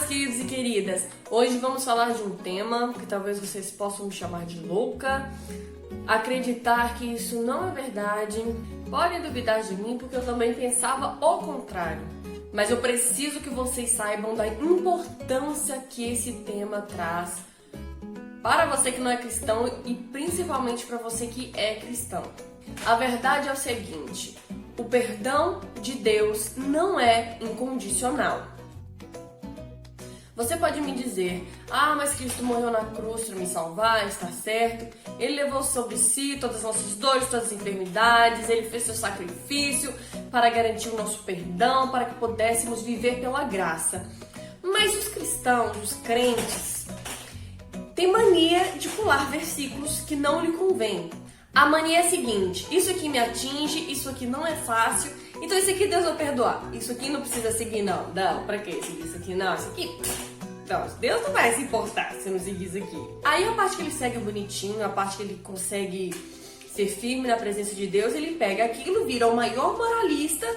meus queridos e queridas! Hoje vamos falar de um tema que talvez vocês possam me chamar de louca, acreditar que isso não é verdade. Podem duvidar de mim porque eu também pensava o contrário. Mas eu preciso que vocês saibam da importância que esse tema traz para você que não é cristão e principalmente para você que é cristão. A verdade é o seguinte: o perdão de Deus não é incondicional. Você pode me dizer, mas Cristo morreu na cruz para me salvar, está certo. Ele levou sobre si todas as nossas dores, todas as enfermidades, ele fez seu sacrifício para garantir o nosso perdão, para que pudéssemos viver pela graça. Mas os cristãos, os crentes, têm mania de pular versículos que não lhe convêm. A mania é a seguinte: isso aqui me atinge, isso aqui não é fácil, então isso aqui Deus vai perdoar. Isso aqui não precisa seguir, não. Não, pra que seguir isso aqui? Não, isso aqui... Não, Deus não vai se importar se eu não seguir isso aqui. Aí a parte que ele segue bonitinho, a parte que ele consegue ser firme na presença de Deus, ele pega aquilo, vira o maior moralista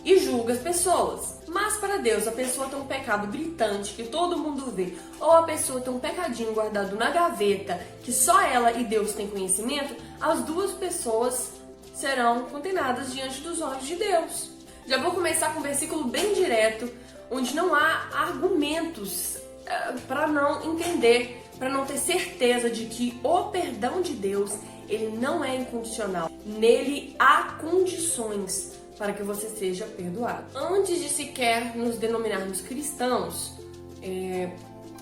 e julga as pessoas. Mas para Deus, a pessoa tem um pecado gritante que todo mundo vê, ou a pessoa tem um pecadinho guardado na gaveta que só ela e Deus têm conhecimento, as duas pessoas serão condenadas diante dos olhos de Deus. Já vou começar com um versículo bem direto, onde não há argumentos para não entender, para não ter certeza de que o perdão de Deus, ele não é incondicional. Nele há condições para que você seja perdoado. Antes de sequer nos denominarmos cristãos,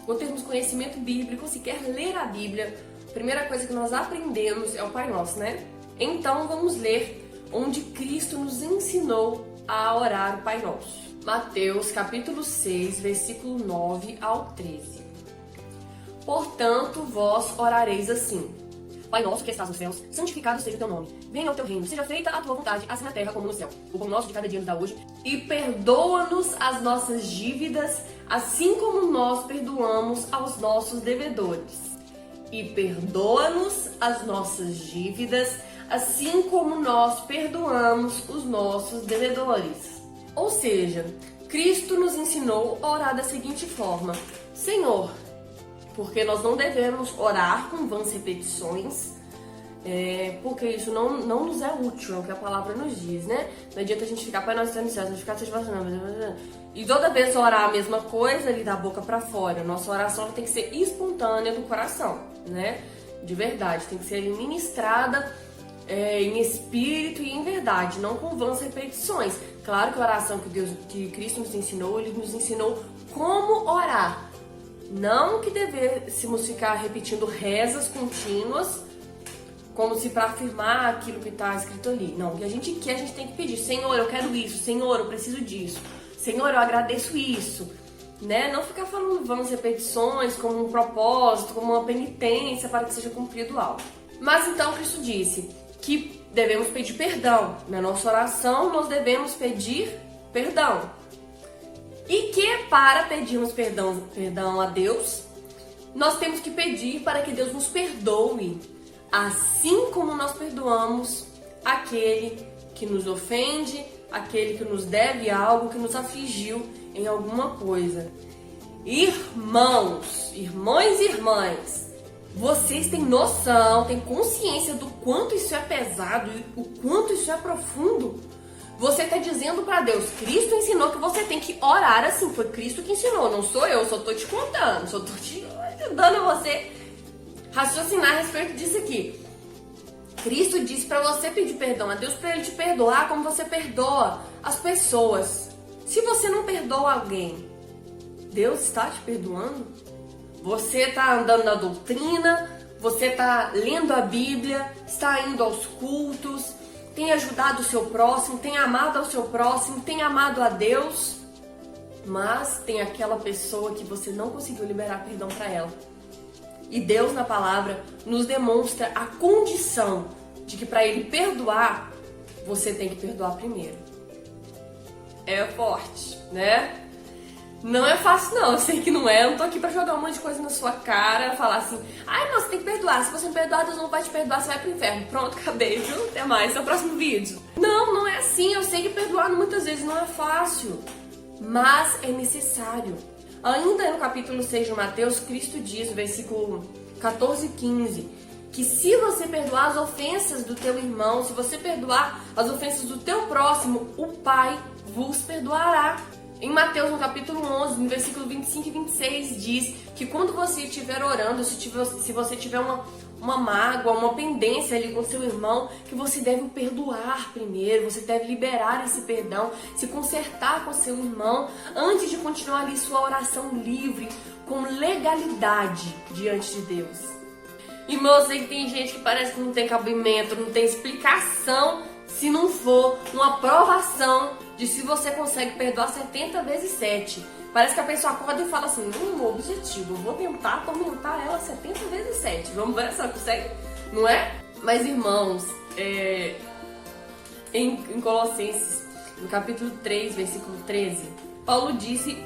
ou termos conhecimento bíblico, sequer ler a Bíblia, a primeira coisa que nós aprendemos é o Pai Nosso, né? Então vamos ler onde Cristo nos ensinou a orar o Pai Nosso. Mateus capítulo 6, versículo 9 ao 13. Portanto, vós orareis assim: Pai nosso que estás nos céus, santificado seja o teu nome. Venha o teu reino, seja feita a tua vontade, assim na terra como no céu. O pão nosso de cada dia nos dá hoje. E perdoa-nos as nossas dívidas, assim como nós perdoamos aos nossos devedores. E perdoa-nos as nossas dívidas, assim como nós perdoamos os nossos devedores. Ou seja, Cristo nos ensinou a orar da seguinte forma: Senhor, porque nós não devemos orar com vãs repetições, porque isso não nos é útil, é o que a palavra nos diz, né? Não adianta a gente ficar, Pai nosso que estás nos céus, santificado seja o vosso nome, e toda vez orar a mesma coisa ali da boca para fora. Nossa oração tem que ser espontânea do coração, né? De verdade, tem que ser ministrada em espírito e em verdade, não com vãs repetições. Claro que a oração que Cristo nos ensinou, ele nos ensinou como orar. Não que devêssemos ficar repetindo rezas contínuas, como se para afirmar aquilo que está escrito ali. Não, o que a gente quer, a gente tem que pedir: Senhor, eu quero isso, Senhor, eu preciso disso, Senhor, eu agradeço isso, né? Não ficar falando vãs repetições como um propósito, como uma penitência para que seja cumprido algo. Mas então Cristo disse que devemos pedir perdão. Na nossa oração, nós devemos pedir perdão. E que para pedirmos perdão a Deus, nós temos que pedir para que Deus nos perdoe, assim como nós perdoamos aquele que nos ofende, aquele que nos deve algo, que nos afligiu em alguma coisa. Irmãos e irmãs, vocês têm noção, têm consciência do quanto isso é pesado e o quanto isso é profundo? Você está dizendo para Deus: Cristo ensinou que você tem que orar assim. Foi Cristo que ensinou, não sou eu, só estou te contando, só estou te ajudando a você raciocinar a respeito disso aqui. Cristo disse para você pedir perdão a Deus, para Ele te perdoar como você perdoa as pessoas. Se você não perdoa alguém, Deus está te perdoando? Você está andando na doutrina, você está lendo a Bíblia, está indo aos cultos, tem ajudado o seu próximo, tem amado ao seu próximo, tem amado a Deus, mas tem aquela pessoa que você não conseguiu liberar perdão para ela. E Deus, na palavra, nos demonstra a condição de que para Ele perdoar, você tem que perdoar primeiro. É forte, né? Não é fácil não, eu sei que não é, eu não tô aqui pra jogar um monte de coisa na sua cara, falar assim: não, você tem que perdoar, se você não perdoar, Deus não vai te perdoar, você vai pro inferno. Pronto, acabei, viu? Até mais, até o próximo vídeo. Não é assim, eu sei que perdoar muitas vezes não é fácil, mas é necessário. Ainda no capítulo 6 de Mateus, Cristo diz, no versículo 14 e 15, que se você perdoar as ofensas do teu irmão, se você perdoar as ofensas do teu próximo, o Pai vos perdoará. Em Mateus, no capítulo 11, no versículo 25 e 26, diz que quando você estiver orando, se você tiver uma mágoa, uma pendência ali com seu irmão, que você deve o perdoar primeiro, você deve liberar esse perdão, se consertar com seu irmão, antes de continuar ali sua oração livre, com legalidade diante de Deus. Irmão, eu sei que tem gente que parece que não tem cabimento, não tem explicação, se não for uma provação de se você consegue perdoar 70 vezes 7. Parece que a pessoa acorda e fala assim, objetivo, eu vou tentar atormentar ela 70 vezes 7. Vamos ver se ela consegue, não é? Mas, irmãos, em Colossenses, no capítulo 3, versículo 13, Paulo disse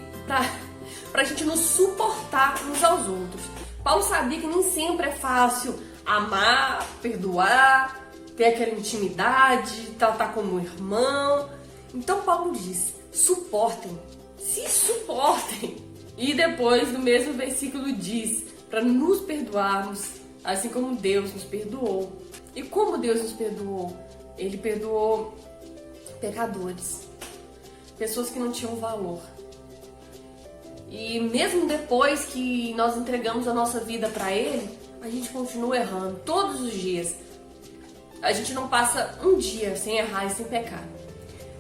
pra gente nos suportar uns aos outros. Paulo sabia que nem sempre é fácil amar, perdoar, ter aquela intimidade, tratar como irmão. Então Paulo diz, suportem, se suportem. E depois no mesmo versículo diz, para nos perdoarmos, assim como Deus nos perdoou. E como Deus nos perdoou? Ele perdoou pecadores, pessoas que não tinham valor. E mesmo depois que nós entregamos a nossa vida para Ele, a gente continua errando todos os dias. A gente não passa um dia sem errar e sem pecar.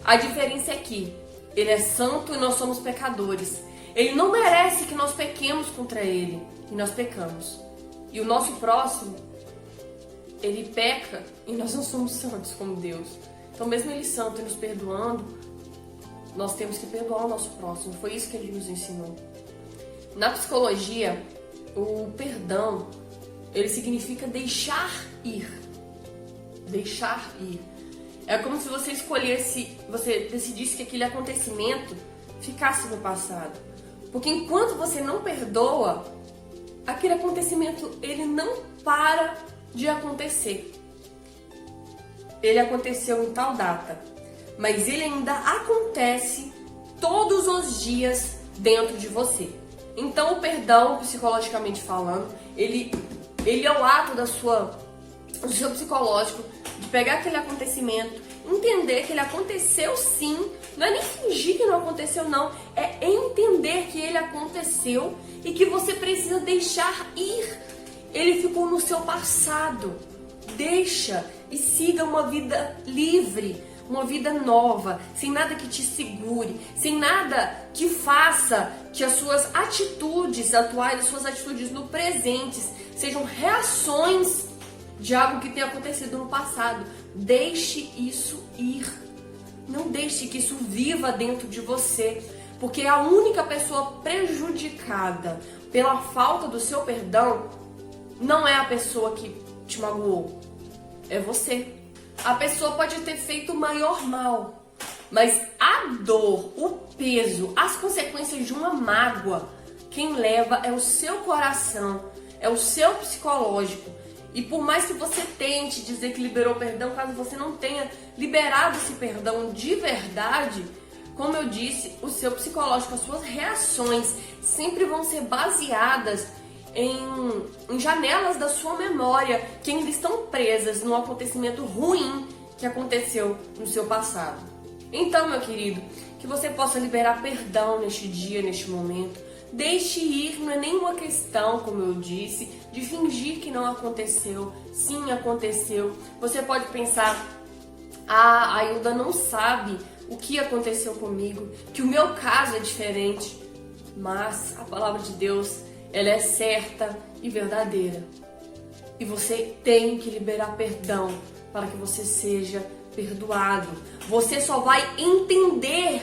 A diferença é que Ele é santo e nós somos pecadores. Ele não merece que nós pequemos contra Ele e nós pecamos. E o nosso próximo, ele peca e nós não somos santos como Deus. Então mesmo Ele santo e nos perdoando, nós temos que perdoar o nosso próximo. Foi isso que Ele nos ensinou. Na psicologia, o perdão, ele significa deixar ir. Deixar ir. É como se você você decidisse que aquele acontecimento ficasse no passado. Porque enquanto você não perdoa, aquele acontecimento, ele não para de acontecer. Ele aconteceu em tal data, mas ele ainda acontece todos os dias dentro de você. Então o perdão, psicologicamente falando, ele é o ato do seu psicológico de pegar aquele acontecimento, entender que ele aconteceu sim, não é nem fingir que não aconteceu não, é entender que ele aconteceu e que você precisa deixar ir. Ele ficou no seu passado. Deixa e siga uma vida livre, uma vida nova, sem nada que te segure, sem nada que faça que as suas atitudes atuais, as suas atitudes no presente sejam reações de algo que tenha acontecido no passado. Deixe isso ir. Não deixe que isso viva dentro de você, porque a única pessoa prejudicada pela falta do seu perdão não é a pessoa que te magoou, é você. A pessoa pode ter feito o maior mal, mas a dor, o peso, as consequências de uma mágoa, quem leva é o seu coração, é o seu psicológico. E por mais que você tente dizer que liberou perdão, caso você não tenha liberado esse perdão de verdade, como eu disse, o seu psicológico, as suas reações sempre vão ser baseadas em janelas da sua memória que ainda estão presas num acontecimento ruim que aconteceu no seu passado. Então, meu querido, que você possa liberar perdão neste dia, neste momento. Deixe ir, não é nenhuma questão, como eu disse, de fingir que não aconteceu. Sim, aconteceu. Você pode pensar, a Hilda não sabe o que aconteceu comigo, que o meu caso é diferente. Mas a palavra de Deus, ela é certa e verdadeira. E você tem que liberar perdão para que você seja perdoado. Você só vai entender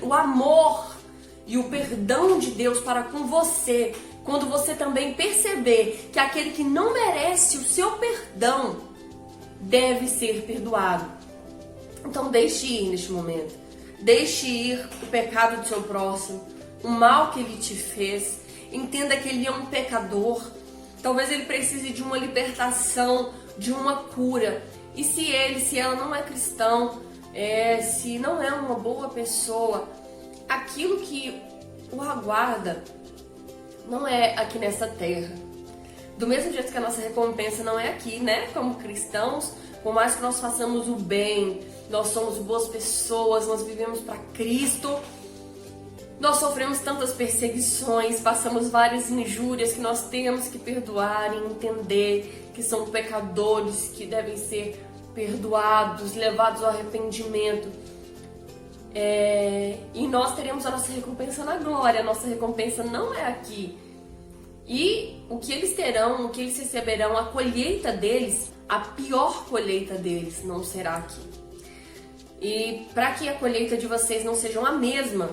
o amor e o perdão de Deus para com você quando você também perceber que aquele que não merece o seu perdão deve ser perdoado. Então deixe ir neste momento. Deixe ir o pecado do seu próximo, o mal que ele te fez. Entenda que ele é um pecador. Talvez ele precise de uma libertação, de uma cura. E se ela não é cristão, se não é uma boa pessoa, aquilo que o aguarda não é aqui nessa terra. Do mesmo jeito que a nossa recompensa não é aqui, né? Como cristãos, por mais que nós façamos o bem, nós somos boas pessoas, nós vivemos para Cristo, nós sofremos tantas perseguições, passamos várias injúrias que nós temos que perdoar e entender que são pecadores, que devem ser perdoados, levados ao arrependimento. E nós teremos a nossa recompensa na glória. A nossa recompensa não é aqui. E o que eles terão, o que eles receberão, a colheita deles, a pior colheita deles não será aqui. E para que a colheita de vocês não seja a mesma,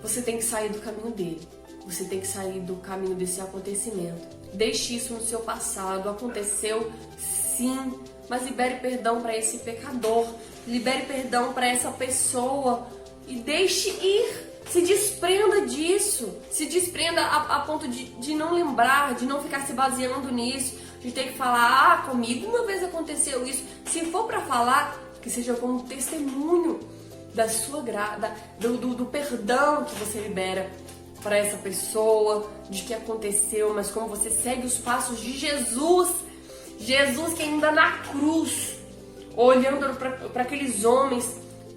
você tem que sair do caminho dele. Você tem que sair do caminho desse acontecimento. Deixe isso no seu passado. Aconteceu sim, mas libere perdão para esse pecador. Libere perdão para essa pessoa e deixe ir. Se desprenda disso. Se desprenda a ponto de não lembrar, de não ficar se baseando nisso, de ter que falar, comigo uma vez aconteceu isso. Se for para falar, que seja como testemunho da sua do perdão que você libera para essa pessoa, de que aconteceu, mas como você segue os passos de Jesus. Jesus que ainda na cruz, olhando para aqueles homens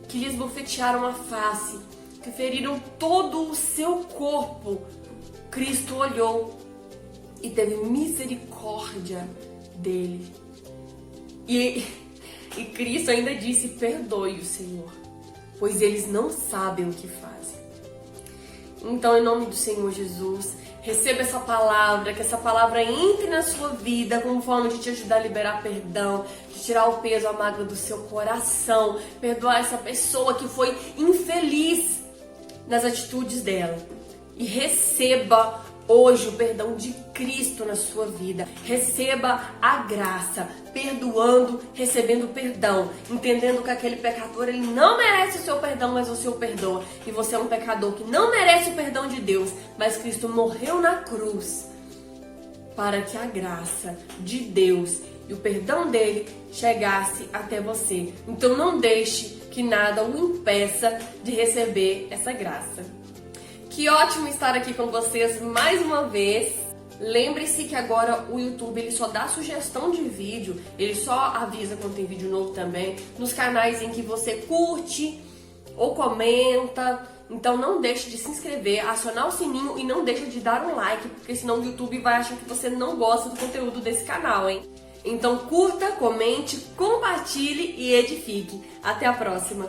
que lhes bofetearam a face, que feriram todo o seu corpo, Cristo olhou e teve misericórdia dele. E Cristo ainda disse: perdoe o Senhor, pois eles não sabem o que fazem. Então, em nome do Senhor Jesus, receba essa palavra, que essa palavra entre na sua vida como forma de te ajudar a liberar perdão, de tirar o peso, a mágoa do seu coração, perdoar essa pessoa que foi infeliz nas atitudes dela. E receba hoje o perdão de Cristo na sua vida. Receba a graça, perdoando, recebendo perdão, entendendo que aquele pecador, ele não merece o seu perdão, mas você o perdoa. E você é um pecador que não merece o perdão de Deus, mas Cristo morreu na cruz para que a graça de Deus e o perdão dele chegasse até você. Então não deixe que nada o impeça de receber essa graça. Que ótimo estar aqui com vocês mais uma vez. Lembre-se que agora o YouTube ele só dá sugestão de vídeo, ele só avisa quando tem vídeo novo também, nos canais em que você curte ou comenta. Então não deixe de se inscrever, acionar o sininho e não deixe de dar um like, porque senão o YouTube vai achar que você não gosta do conteúdo desse canal, hein? Então curta, comente, compartilhe e edifique. Até a próxima!